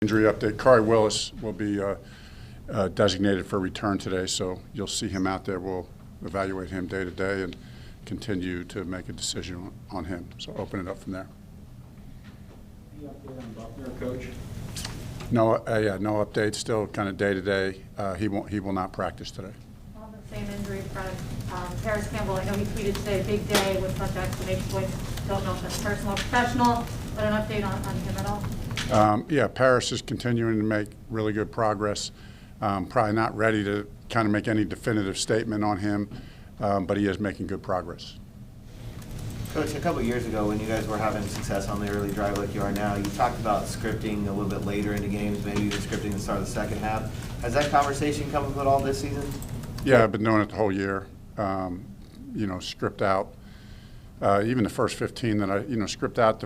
Injury update, Corey Willis will be designated for return today, so you'll see him out there. We'll evaluate him day to day and continue to make a decision on him. So open it up from there. Any update on Buckner, Coach? No update. Still kind of day to day. He will not practice today. On the same injury front, Paris Campbell, I know he tweeted today, big day with a bunch of exclamation points. Don't know if that's personal or professional, but an update on him at all? Paris is continuing to make really good progress. Probably not ready to kind of make any definitive statement on him, but he is making good progress. Coach, a couple of years ago when you guys were having success on the early drive like you are now, you talked about scripting a little bit later into games, maybe even scripting the start of the second half. Has that conversation come up at all this season? Yeah, I've been doing it the whole year. Script out. Even the first 15 that script out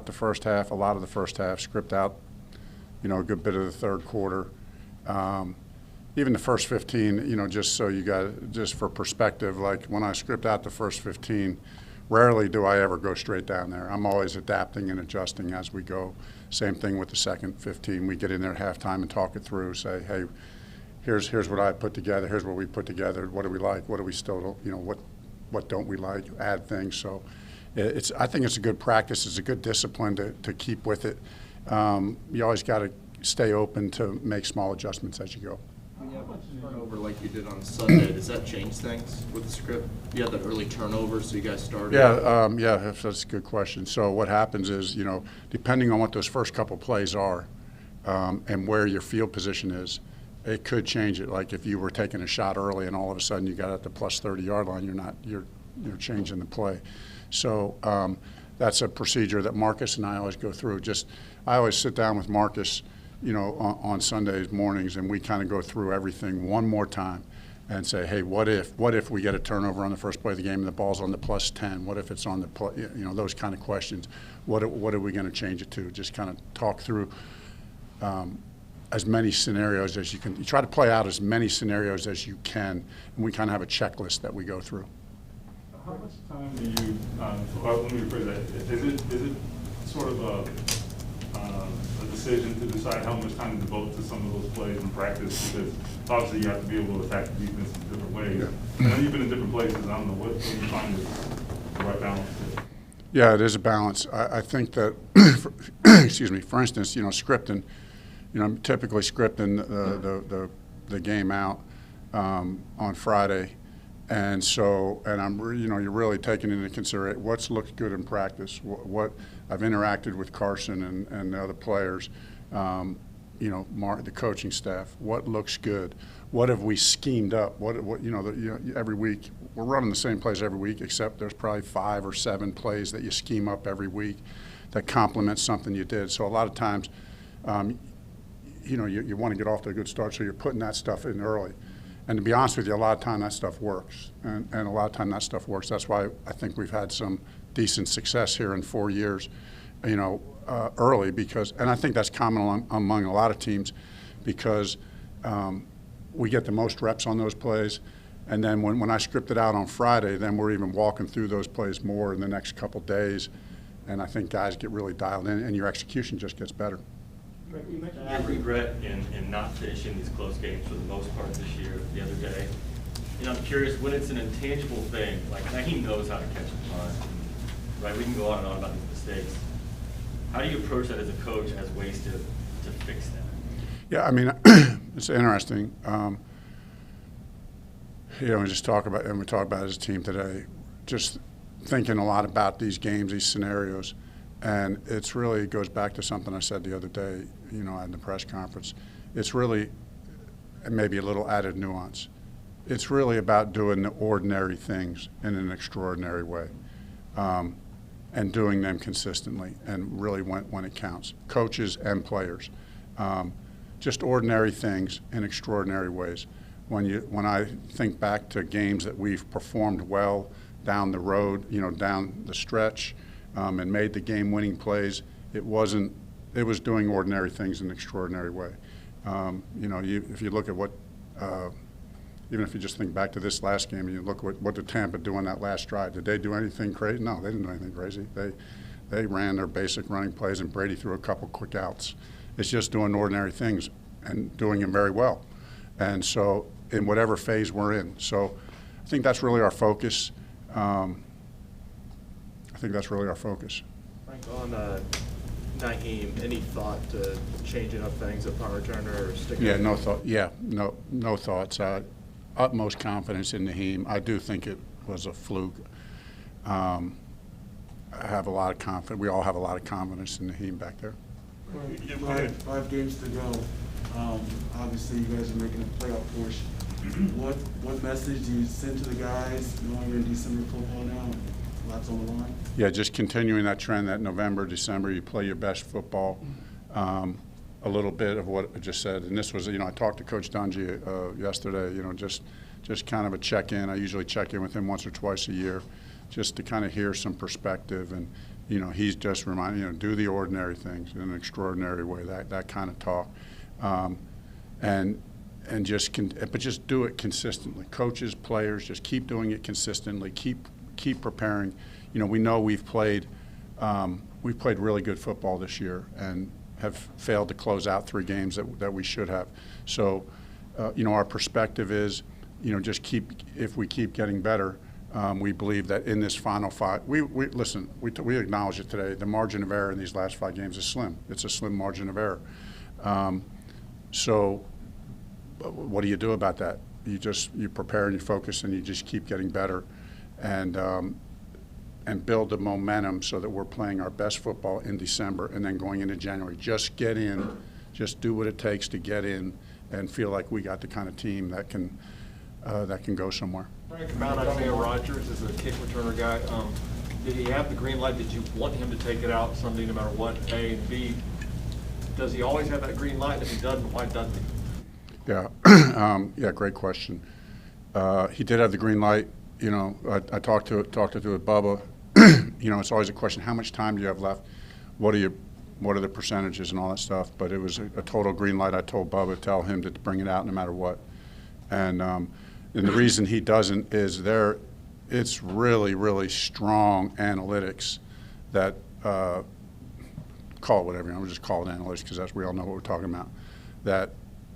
the first half, a lot of the first half, script out, a good bit of the third quarter. Even the first 15, just so you got, just for perspective, like when I script out the first 15, rarely do I ever go straight down there. I'm always adapting and adjusting as we go. Same thing with the second 15. We get in there at halftime and talk it through, say, hey, here's what I put together, here's what we put together, what do we like, what do we still, what don't we like, add things. So I think it's a good practice. It's a good discipline to keep with it. You always got to stay open to make small adjustments as you go. When you have a turnover like you did on Sunday, does that change things with the script? You had that early turnover, so you guys started? Yeah, that's a good question. So what happens is, depending on what those first couple plays are and where your field position is, it could change it. Like if you were taking a shot early and all of a sudden you got at the plus 30-yard line, you're changing the play. So that's a procedure that Marcus and I always go through. I always sit down with Marcus, on Sundays mornings, and we kind of go through everything one more time and say, hey, what if we get a turnover on the first play of the game and the ball's on the plus 10? What if it's on the those kind of questions. What are we going to change it to? Just kind of talk through as many scenarios as you can. You try to play out as many scenarios as you can, and we kind of have a checklist that we go through. How much time do you, let me rephrase that, is it sort of a decision to decide how much time to devote to some of those plays in practice? Because obviously you have to be able to attack the defense in different ways. Yeah. And even in different places, I don't know, what do you find is the right balance? Yeah, it is a balance. I think that, for instance, scripting, I'm typically scripting the game out on Friday, and I'm you're really taking into consideration what's looked good in practice, what I've interacted with Carson and the other players, the coaching staff, what looks good, what have we schemed up, every week we're running the same plays every week, except there's probably 5 or 7 plays that you scheme up every week that complement something you did. So a lot of times. You want to get off to a good start, so you're putting that stuff in early. And to be honest with you, a lot of time that stuff works. And a lot of time that stuff works. That's why I think we've had some decent success here in 4 years, early and I think that's common among a lot of teams because we get the most reps on those plays. And then when I script it out on Friday, then we're even walking through those plays more in the next couple days. And I think guys get really dialed in, and your execution just gets better. You mentioned your regret in not finishing these close games for the most part this year, the other day. I'm curious, when it's an intangible thing, like now he knows how to catch a punt, right? We can go on and on about these mistakes. How do you approach that as a coach as ways to fix that? Yeah, it's interesting. We talk about it as a team today, just thinking a lot about these games, these scenarios. And it really goes back to something I said the other day, at the press conference. It's really maybe a little added nuance. It's really about doing the ordinary things in an extraordinary way and doing them consistently and really when it counts. Coaches and players. Just ordinary things in extraordinary ways. When I think back to games that we've performed well down the road, down the stretch, and made the game-winning plays. It was doing ordinary things in an extraordinary way. If you look at what, even if you just think back to this last game and you look what did Tampa do on that last drive? Did they do anything crazy? No, they didn't do anything crazy. They ran their basic running plays, and Brady threw a couple quick outs. It's just doing ordinary things and doing them very well. And so in whatever phase we're in. So I think that's really our focus. Frank, on Naheem, any thought to changing up things at punt returner or sticking? Yeah, no thought. Yeah, no thoughts. Utmost confidence in Naheem. I do think it was a fluke. I have a lot of confidence. We all have a lot of confidence in Naheem back there. Five games to go. Obviously, you guys are making a playoff push. What message do you send to the guys knowing you're in December football now? Lots on the line. Yeah, just continuing that trend that November, December, you play your best football. A little bit of what I just said, and this was, I talked to Coach Dungy yesterday, just kind of a check-in. I usually check in with him once or twice a year just to kind of hear some perspective. And, he's just reminding, do the ordinary things in an extraordinary way, that kind of talk. And just do it consistently. Coaches, players, just keep doing it consistently. Keep preparing. We know we've played really good football this year and have failed to close out 3 games that we should have. So, our perspective is, if we keep getting better, we believe that in this final 5, we acknowledge it today. The margin of error in these last 5 games is slim. It's a slim margin of error. So, what do you do about that? You prepare and you focus and you just keep getting better, and build the momentum so that we're playing our best football in December and then going into January. Just get in, just do what it takes to get in and feel like we got the kind of team that can go somewhere. Frank, about Isaiah Rodgers as a kick returner guy, did he have the green light? Did you want him to take it out Sunday no matter what? A, and B, does he always have that green light? If he doesn't, why doesn't he? Yeah, great question. He did have the green light. I talked to it with Bubba. It's always a question: how much time do you have left? What are the percentages and all that stuff? But it was a total green light. I told Bubba, tell him to bring it out no matter what. And the reason he doesn't is it's really, really strong analytics that call it whatever. We'll just call it analytics because we all know what we're talking about. That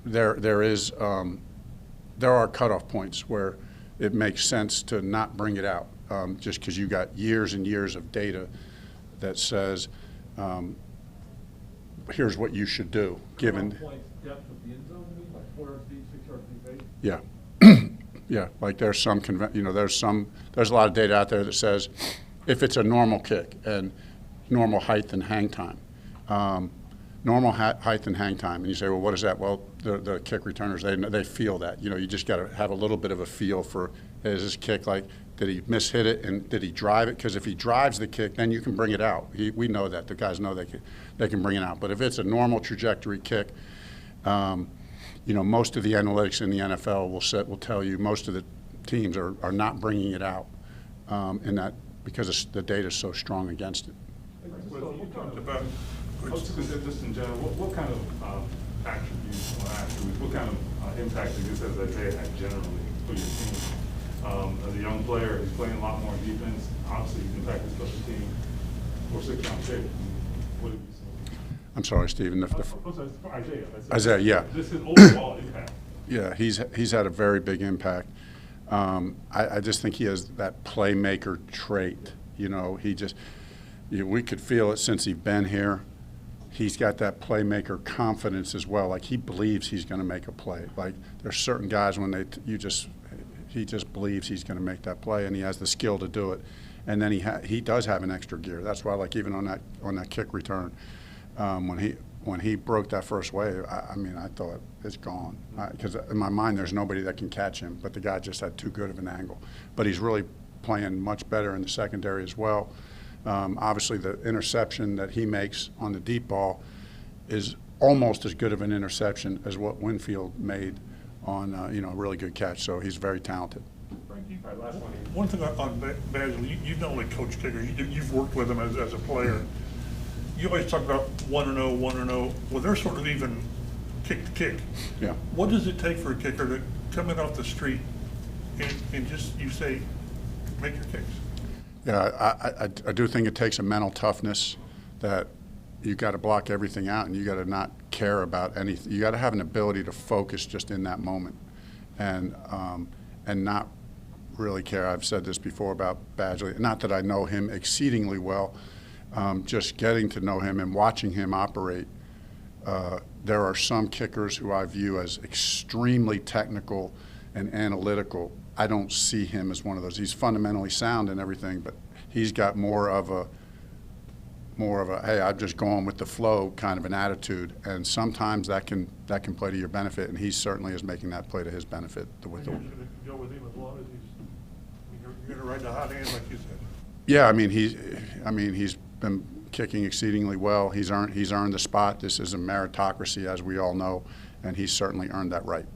there are cutoff points where it makes sense to not bring it out, just because you got years and years of data that says, here's what you should do, given. Depth of the end zone, like 4 yards deep, 6 yards deep, 8? Yeah, yeah. Like there's a lot of data out there that says if it's a normal kick and normal height and hang time, height and hang time, and you say, well, what is that? Well, the kick returners, they feel that. You just got to have a little bit of a feel for, is this kick like, did he mishit it and did he drive it? Because if he drives the kick, then you can bring it out. We know that. The guys know they can bring it out. But if it's a normal trajectory kick, most of the analytics in the NFL will tell you most of the teams are not bringing it out in that because the data is so strong against it. Well, you talked about, just in general, what kind of attributes or attributes, what kind of impact I guess as Isaiah had generally for your team? As a young player, he's playing a lot more defense. Obviously, he's impacted special team or 6-round pick. What did you say? I'm sorry, Stephen. Isaiah, yeah. Just his overall impact. Yeah, he's had a very big impact. I just think he has that playmaker trait. We could feel it since he's been here. He's got that playmaker confidence as well. Like he believes he's going to make a play. Like there's certain guys when he just believes he's going to make that play, and he has the skill to do it. And then he does have an extra gear. That's why, like even on that kick return, when he broke that first wave, I thought it's gone because in my mind there's nobody that can catch him. But the guy just had too good of an angle. But he's really playing much better in the secondary as well. Obviously, the interception that he makes on the deep ball is almost as good of an interception as what Winfield made on a really good catch. So he's very talented. One thing on Basil, you not only coach kickers, you've worked with them as a player. You always talk about 1-0, 1-0. Well, they're sort of even kick to kick. Yeah. What does it take for a kicker to come in off the street and just, you say, make your kicks? Yeah, I do think it takes a mental toughness that you got to block everything out and you got to not care about anything. You got to have an ability to focus just in that moment, and not really care. I've said this before about Badgley. Not that I know him exceedingly well, just getting to know him and watching him operate. There are some kickers who I view as extremely technical and analytical. I don't see him as one of those. He's fundamentally sound and everything, but he's got more of a hey, I'm just going with the flow kind of an attitude, and sometimes that can play to your benefit, and he certainly is making that play to his benefit. You're going with him as long as you're going to ride the hot hand, like you said. Yeah, I mean he's been kicking exceedingly well. He's earned the spot. This is a meritocracy, as we all know, and he's certainly earned that right.